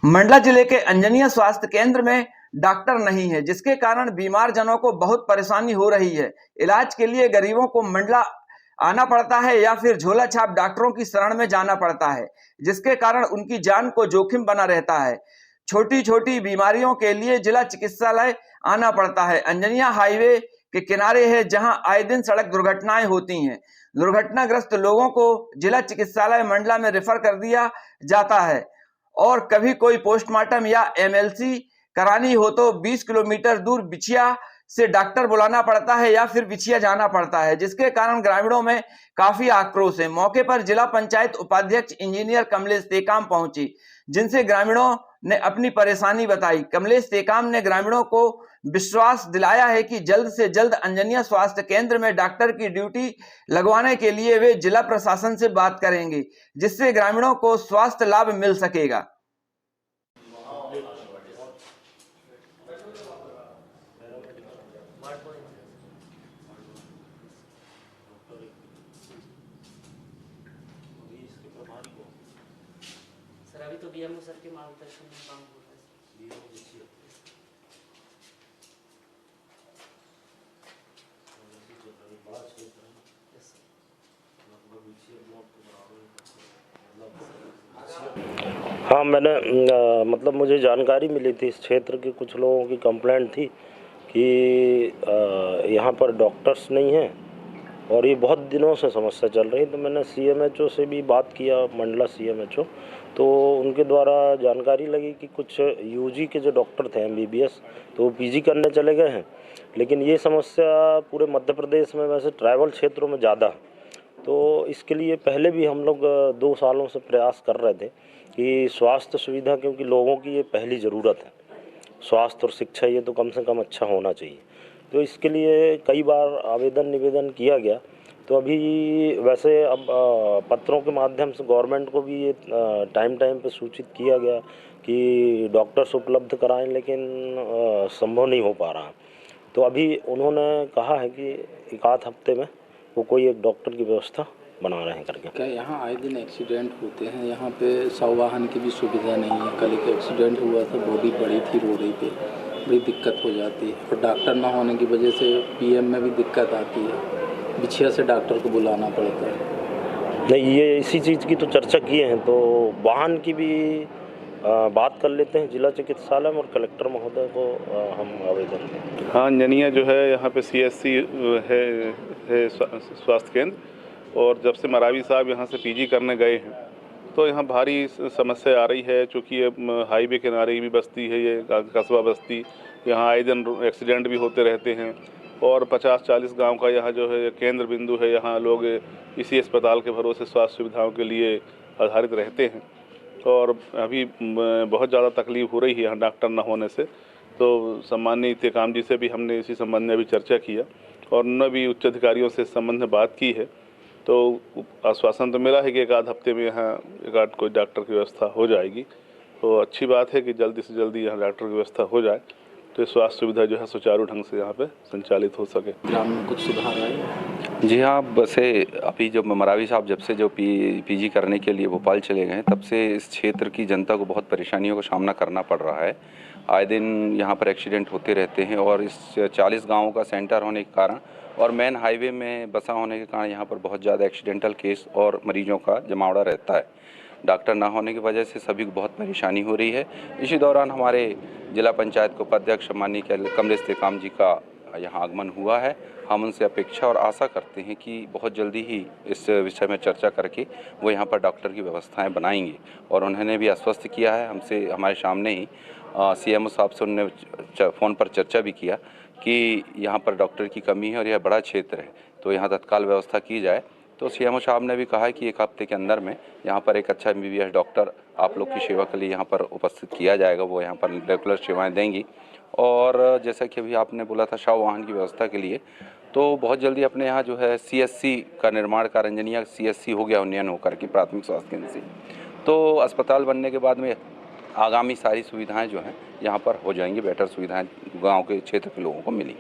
मंडला जिले के अंजनिया स्वास्थ्य केंद्र में डॉक्टर नहीं है, जिसके कारण बीमार जनों को बहुत परेशानी हो रही है। इलाज के लिए गरीबों को मंडला आना पड़ता है या फिर झोला छाप डॉक्टरों की शरण में जाना पड़ता है, जिसके कारण उनकी जान को जोखिम बना रहता है। छोटी छोटी बीमारियों के लिए जिला चिकित्सालय आना पड़ता है। अंजनिया हाईवे के किनारे है, जहां आए दिन सड़क दुर्घटनाएं होती हैं। दुर्घटनाग्रस्त लोगों को जिला चिकित्सालय मंडला में रेफर कर दिया जाता है और कभी कोई पोस्टमार्टम या एमएलसी करानी हो तो 20 किलोमीटर दूर बिछिया से डॉक्टर बुलाना पड़ता है या फिर बिछिया जाना पड़ता है, जिसके कारण ग्रामीणों में काफी आक्रोश है। मौके पर जिला पंचायत उपाध्यक्ष इंजीनियर कमलेश टेकाम पहुंची, जिनसे ग्रामीणों ने अपनी परेशानी बताई। कमलेश टेकाम ने ग्रामीणों को विश्वास दिलाया है कि जल्द से जल्द अंजनिया स्वास्थ्य केंद्र में डॉक्टर की ड्यूटी लगवाने के लिए वे जिला प्रशासन से बात करेंगे, जिससे ग्रामीणों को स्वास्थ्य लाभ मिल सकेगा। सर अभी तो बीएमओ सर के मार्गदर्शन में काम हो रहा है। हाँ, मैंने मतलब मुझे जानकारी मिली थी, इस क्षेत्र के कुछ लोगों की कंप्लेंट थी कि यहाँ पर डॉक्टर्स नहीं हैं और ये बहुत दिनों से समस्या चल रही है। तो मैंने सीएमएचओ से भी बात किया, मंडला सीएमएचओ, तो उनके द्वारा जानकारी लगी कि कुछ यूजी के जो डॉक्टर थे एमबीबीएस, तो वो पीजी करने चले गए हैं। लेकिन ये समस्या पूरे मध्य प्रदेश में वैसे ट्राइबल क्षेत्रों में ज़्यादा, तो इसके लिए पहले भी हम लोग 2 सालों से प्रयास कर रहे थे कि स्वास्थ्य सुविधा, क्योंकि लोगों की ये पहली ज़रूरत है, स्वास्थ्य और शिक्षा ये तो कम से कम अच्छा होना चाहिए। तो इसके लिए कई बार आवेदन निवेदन किया गया। तो अभी वैसे अब पत्रों के माध्यम से गवर्नमेंट को भी ये टाइम पे सूचित किया गया कि डॉक्टर्स उपलब्ध कराएं, लेकिन संभव नहीं हो पा रहा। तो अभी उन्होंने कहा है कि 1 आध हफ्ते में वो कोई एक डॉक्टर की व्यवस्था बना रहे हैं करके। क्या यहाँ आए दिन एक्सीडेंट होते हैं? यहाँ पे साहवाहन की भी सुविधा नहीं है। कल एक एक्सीडेंट हुआ था, बॉडी पड़ी थी रोड पे, बड़ी दिक्कत हो जाती है। और डॉक्टर ना होने की वजह से पीएम में भी दिक्कत आती है, बिछिया से डॉक्टर को बुलाना पड़ता है। नहीं, ये इसी चीज़ की तो चर्चा किए हैं, तो वाहन की भी बात कर लेते हैं जिला चिकित्सालय में और कलेक्टर महोदय को हम आवेदन दें। हाँ, अंजनिया जो है यहाँ पे सीएससी है स्वास्थ्य केंद्र, और जब से मरावी साहब यहाँ से पीजी करने गए हैं तो यहाँ भारी समस्या आ रही है। चूँकि ये हाईवे किनारे भी बस्ती है, ये कस्बा बस्ती, यहाँ आए दिन एक्सीडेंट भी होते रहते हैं और 50-40 गांव का यहाँ जो है केंद्र बिंदु है। यहाँ लोग इसी अस्पताल के भरोसे स्वास्थ्य सुविधाओं के लिए आधारित रहते हैं और अभी बहुत ज़्यादा तकलीफ़ हो रही है यहाँ डॉक्टर न होने से। तो सम्माननीय टेकाम जी से भी हमने इसी संबंध में अभी चर्चा किया और उन्होंने भी उच्च अधिकारियों से इस संबंध में बात की है। तो आश्वासन तो मिला है कि 1 आध हफ्ते में यहाँ 1 आध कोई डॉक्टर की व्यवस्था हो जाएगी। तो अच्छी बात है कि जल्दी से जल्दी यहाँ डॉक्टर की व्यवस्था हो जाए, तो स्वास्थ्य सुविधा जो है सुचारू ढंग से यहाँ पे संचालित हो सके। ग्रामीण कुछ सुधार आए? जी हाँ, वैसे अभी जो मरावी साहब जब से जो पीजी करने के लिए भोपाल चले गए, तब से इस क्षेत्र की जनता को बहुत परेशानियों का सामना करना पड़ रहा है। आए दिन यहाँ पर एक्सीडेंट होते रहते हैं और इस 40 गाँवों का सेंटर होने के कारण और मेन हाईवे में बसा होने के कारण यहाँ पर बहुत ज़्यादा एक्सीडेंटल केस और मरीजों का जमावड़ा रहता है। डॉक्टर ना होने की वजह से सभी को बहुत परेशानी हो रही है। इसी दौरान हमारे जिला पंचायत के उपाध्यक्ष माननीय कमलेश टेकाम जी का यहाँ आगमन हुआ है। हम उनसे अपेक्षा और आशा करते हैं कि बहुत जल्दी ही इस विषय में चर्चा करके वो यहाँ पर डॉक्टर की व्यवस्थाएं बनाएंगे। और उन्होंने भी आश्वस्त किया है हमसे, हमारे सामने ही सीएमओ साहब से उन्होंने फ़ोन पर चर्चा भी किया कि यहाँ पर डॉक्टर की कमी है और यह बड़ा क्षेत्र है, तो यहाँ तत्काल व्यवस्था की जाए। तो सीएमओ साहब ने भी कहा है कि 1 हफ्ते के अंदर में यहाँ पर एक अच्छा एमबीबीएस डॉक्टर आप लोग की सेवा के लिए यहाँ पर उपस्थित किया जाएगा। वो यहाँ पर रेगुलर सेवाएं देंगी। और जैसा कि अभी आपने बोला था शव वाहन की व्यवस्था के लिए, तो बहुत जल्दी अपने यहाँ जो है सीएससी का निर्माण कार्य, अंजनिया सीएससी हो गया उन्नयन होकर के प्राथमिक स्वास्थ्य केंद्र से, तो अस्पताल बनने के बाद में आगामी सारी सुविधाएँ जो हैं यहाँ पर हो जाएंगी, बेटर सुविधाएँ गाँव के क्षेत्र के लोगों को मिलेंगी।